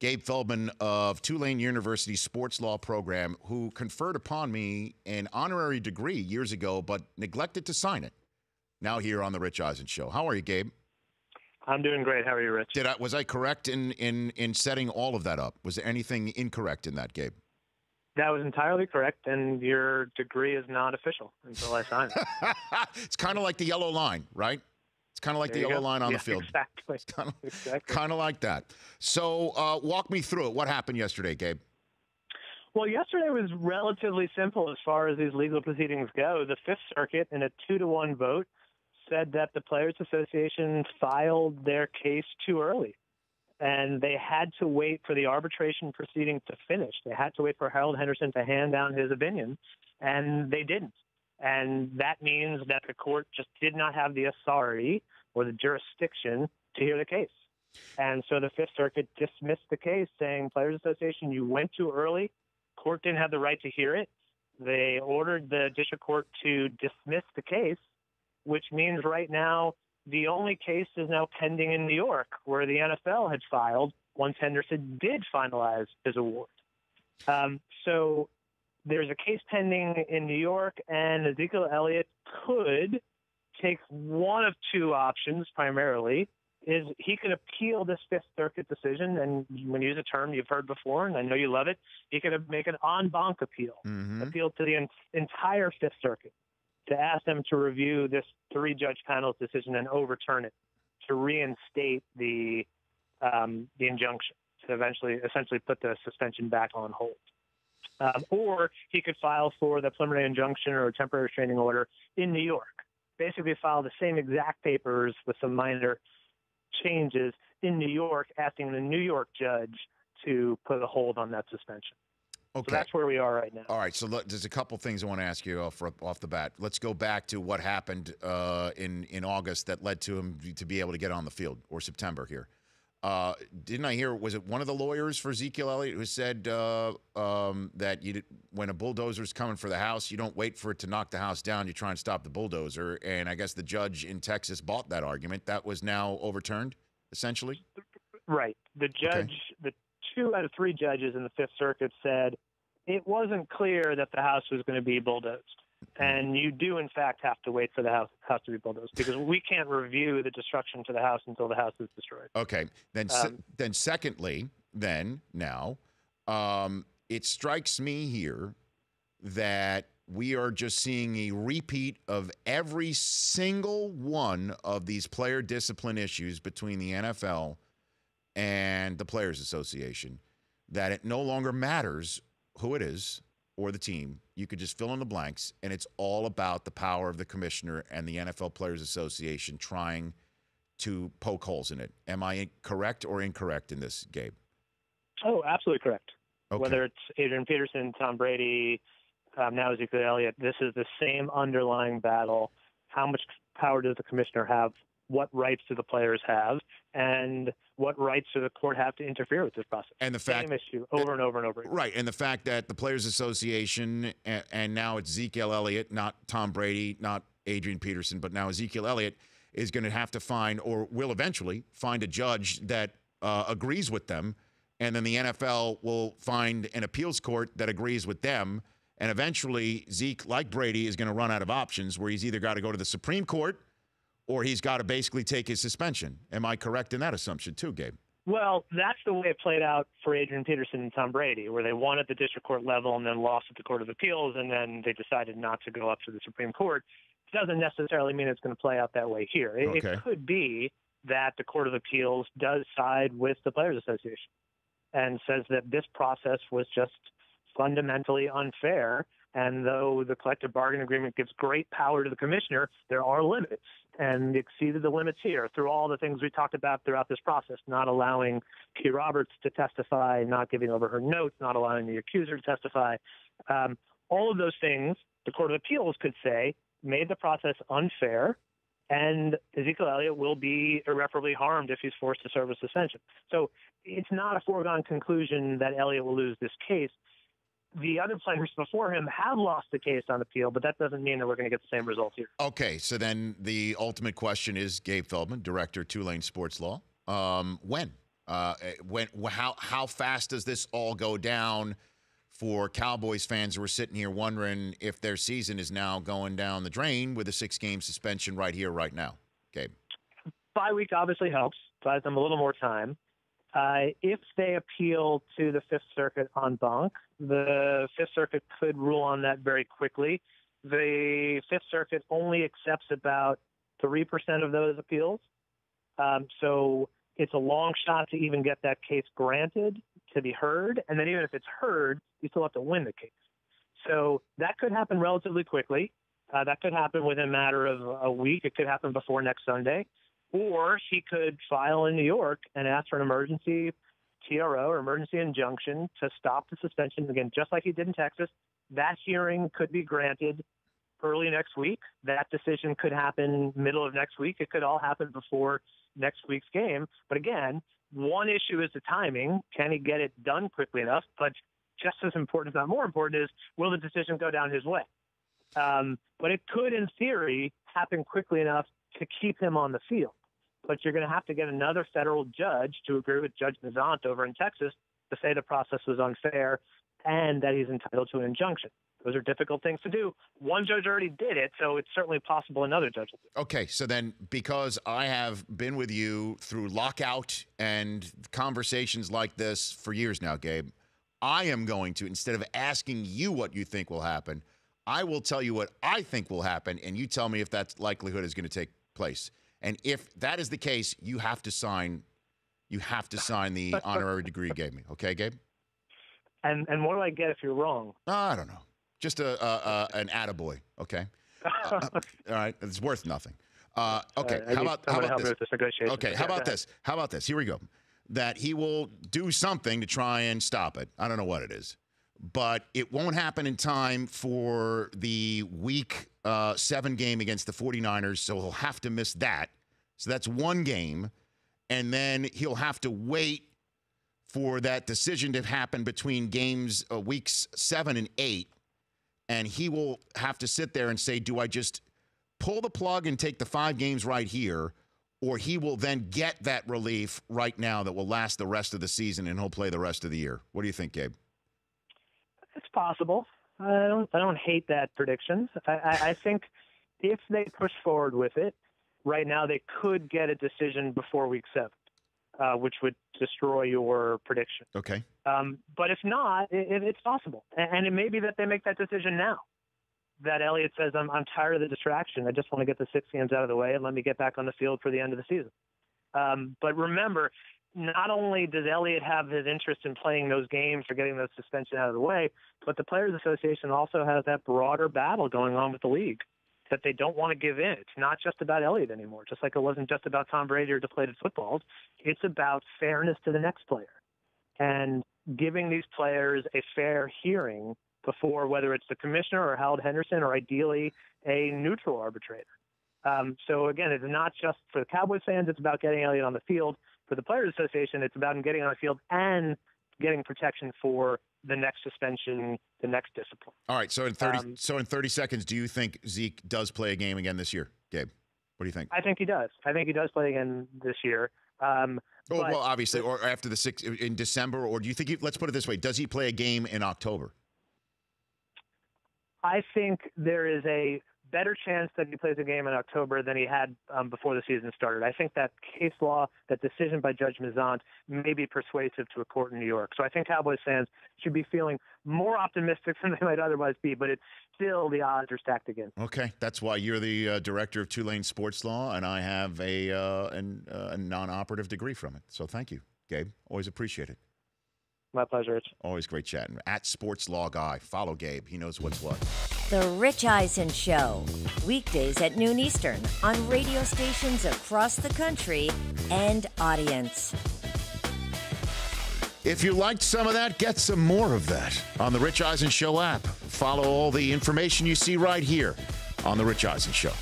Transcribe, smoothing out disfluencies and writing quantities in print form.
Gabe Feldman of Tulane University Sports Law Program, who conferred upon me an honorary degree years ago, but neglected to sign it. Now here on the Rich Eisen Show. How are you, Gabe? I'm doing great. How are you, Rich? Was I correct in setting all of that up? Was there anything incorrect in that, Gabe? That was entirely correct, and your degree is not official until I sign it. It's kind of like the yellow line, right? It's kind of like the yellow line on the field. Exactly. It's kind of like that. So walk me through it. What happened yesterday, Gabe? Well, yesterday was relatively simple as far as these legal proceedings go. The Fifth Circuit, in a 2-1 vote, said that the Players Association filed their case too early, and they had to wait for the arbitration proceeding to finish. They had to wait for Harold Henderson to hand down his opinion, and they didn't. And that means that the court just did not have the authority or the jurisdiction to hear the case. And so the Fifth Circuit dismissed the case, saying, Players Association, you went too early. Court didn't have the right to hear it. They ordered the district court to dismiss the case, which means right now the only case is now pending in New York, where the NFL had filed once Henderson did finalize his award. So there's a case pending in New York, and Ezekiel Elliott could take one of two options primarily. Is he could appeal this Fifth Circuit decision, and when you use a term you've heard before, and I know you love it, he could make an en banc appeal, appeal to the entire Fifth Circuit to ask them to review this 3-judge panel's decision and overturn it, to reinstate the injunction, to essentially put the suspension back on hold. Or he could file for the preliminary injunction or temporary restraining order in New York. Basically file the same exact papers with some minor changes in New York, asking the New York judge to put a hold on that suspension. Okay. So that's where we are right now. All right, so there's a couple things I want to ask you off the bat. Let's go back to what happened in August that led to him to be able to get on the field, or September here. Didn't I hear, was it one of the lawyers for Ezekiel Elliott who said that when a bulldozer's coming for the house, you don't wait for it to knock the house down, you try and stop the bulldozer, and I guess the judge in Texas bought that argument. That was now overturned, essentially? Right. The judge, the 2 out of 3 judges in the Fifth Circuit said it wasn't clear that the house was going to be bulldozed. And you do, in fact, have to wait for the house to be bulldozed, because we can't review the destruction to the house until the house is destroyed. Okay. Then secondly, now, it strikes me here that we are just seeing a repeat of every single one of these player discipline issues between the NFL and the Players Association, that it no longer matters who it is or the team. You could just fill in the blanks, and it's all about the power of the commissioner and the NFL Players Association trying to poke holes in it. Am I correct or incorrect in this, Gabe? Oh, absolutely correct. Okay. Whether it's Adrian Peterson, Tom Brady, now Ezekiel Elliott, this is the same underlying battle. How much power does the commissioner have? What rights do the players have? And what rights does the court have to interfere with this process? And the fact, same issue over and over and over again. Right, and the fact that the Players Association, and now it's Ezekiel Elliott, not Tom Brady, not Adrian Peterson, but now Ezekiel Elliott, is going to have to find, or will eventually find, a judge that agrees with them, and then the NFL will find an appeals court that agrees with them, and eventually Zeke, like Brady, is going to run out of options, where he's either got to go to the Supreme Court or he's got to basically take his suspension. Am I correct in that assumption too, Gabe? Well, that's the way it played out for Adrian Peterson and Tom Brady, where they won at the district court level and then lost at the Court of Appeals, and then they decided not to go up to the Supreme Court. It doesn't necessarily mean it's going to play out that way here. It could be that the Court of Appeals does side with the Players Association and says that this process was just fundamentally unfair. And though the collective bargaining agreement gives great power to the commissioner, there are limits, and exceeded the limits here through all the things we talked about throughout this process, not allowing Key Roberts to testify, not giving over her notes, not allowing the accuser to testify. All of those things, the Court of Appeals could say, made the process unfair, and Ezekiel Elliott will be irreparably harmed if he's forced to serve a suspension. So it's not a foregone conclusion that Elliott will lose this case. The other players before him have lost the case on appeal, but that doesn't mean that we're going to get the same result here. Okay, so then the ultimate question is, Gabe Feldman, Director, Tulane Sports Law, when? How fast does this all go down for Cowboys fans who are sitting here wondering if their season is now going down the drain with a 6-game suspension right here, right now? Gabe. Bye week obviously helps, buys them a little more time. If they appeal to the Fifth Circuit en banc, the Fifth Circuit could rule on that very quickly. The Fifth Circuit only accepts about 3% of those appeals. So it's a long shot to even get that case granted to be heard. And then even if it's heard, you still have to win the case. So that could happen relatively quickly. That could happen within a matter of a week. It could happen before next Sunday. Or he could file in New York and ask for an emergency TRO or emergency injunction to stop the suspension. Again, just like he did in Texas, that hearing could be granted early next week. That decision could happen middle of next week. It could all happen before next week's game. But again, one issue is the timing. Can he get it done quickly enough? But just as important, if not more important, is will the decision go down his way? But it could, in theory, happen quickly enough to keep him on the field. But you're going to have to get another federal judge to agree with Judge Mazant over in Texas to say the process was unfair and that he's entitled to an injunction. Those are difficult things to do. One judge already did it, so it's certainly possible another judge will do it. Okay, so then because I have been with you through lockout and conversations like this for years now, Gabe, I am going to, instead of asking you what you think will happen, I will tell you what I think will happen, and you tell me if that likelihood is going to take place. And if that is the case, you have to sign the honorary degree you gave me. Okay, Gabe? And what do I get if you're wrong? I don't know. Just an attaboy, okay? All right, it's worth nothing. Okay, how about this? Okay, how about this? How about this? Here we go. That he will do something to try and stop it. I don't know what it is. But it won't happen in time for the Week 7 game against the 49ers, so he'll have to miss that. So that's one game. And then he'll have to wait for that decision to happen between games Weeks 7 and 8. And he will have to sit there and say, do I just pull the plug and take the 5 games right here, or he will then get that relief right now that will last the rest of the season and he'll play the rest of the year? What do you think, Gabe? It's possible. I don't hate that prediction. I think if they push forward with it, right now they could get a decision before Week 7, which would destroy your prediction. Okay. But if not, it's possible. And it may be that they make that decision now, that Elliott says, I'm tired of the distraction. I just want to get the 6 games out of the way and let me get back on the field for the end of the season. But remember, not only does Elliott have his interest in playing those games or getting those suspension out of the way, but the Players Association also has that broader battle going on with the league that they don't want to give in. It's not just about Elliott anymore, just like it wasn't just about Tom Brady or deflated footballs. It's about fairness to the next player and giving these players a fair hearing before, whether it's the commissioner or Harold Henderson or ideally a neutral arbitrator. So again, it's not just for the Cowboys fans, it's about getting Elliott on the field. For the Players Association, it's about him getting on the field and getting protection for the next suspension, the next discipline. All right. So in 30 seconds, do you think Zeke does play a game again this year, Gabe? What do you think? I think he does. I think he does play again this year. Well, obviously, or after the 6th in December, or do you think let's put it this way: does he play a game in October? I think there is a better chance that he plays a game in October than he had before the season started. I think that case law, that decision by Judge Mazant, may be persuasive to a court in New York. So I think Cowboys fans should be feeling more optimistic than they might otherwise be, but it's still the odds are stacked against. Okay, that's why you're the director of Tulane sports law, and I have a non-operative degree from it. So thank you, Gabe. Always appreciate it. My pleasure, Rich. Always great chatting. At Sports Law Guy. Follow Gabe. He knows what's what. The Rich Eisen Show. Weekdays at noon Eastern on radio stations across the country and audience. If you liked some of that, get some more of that on the Rich Eisen Show app. Follow all the information you see right here on the Rich Eisen Show.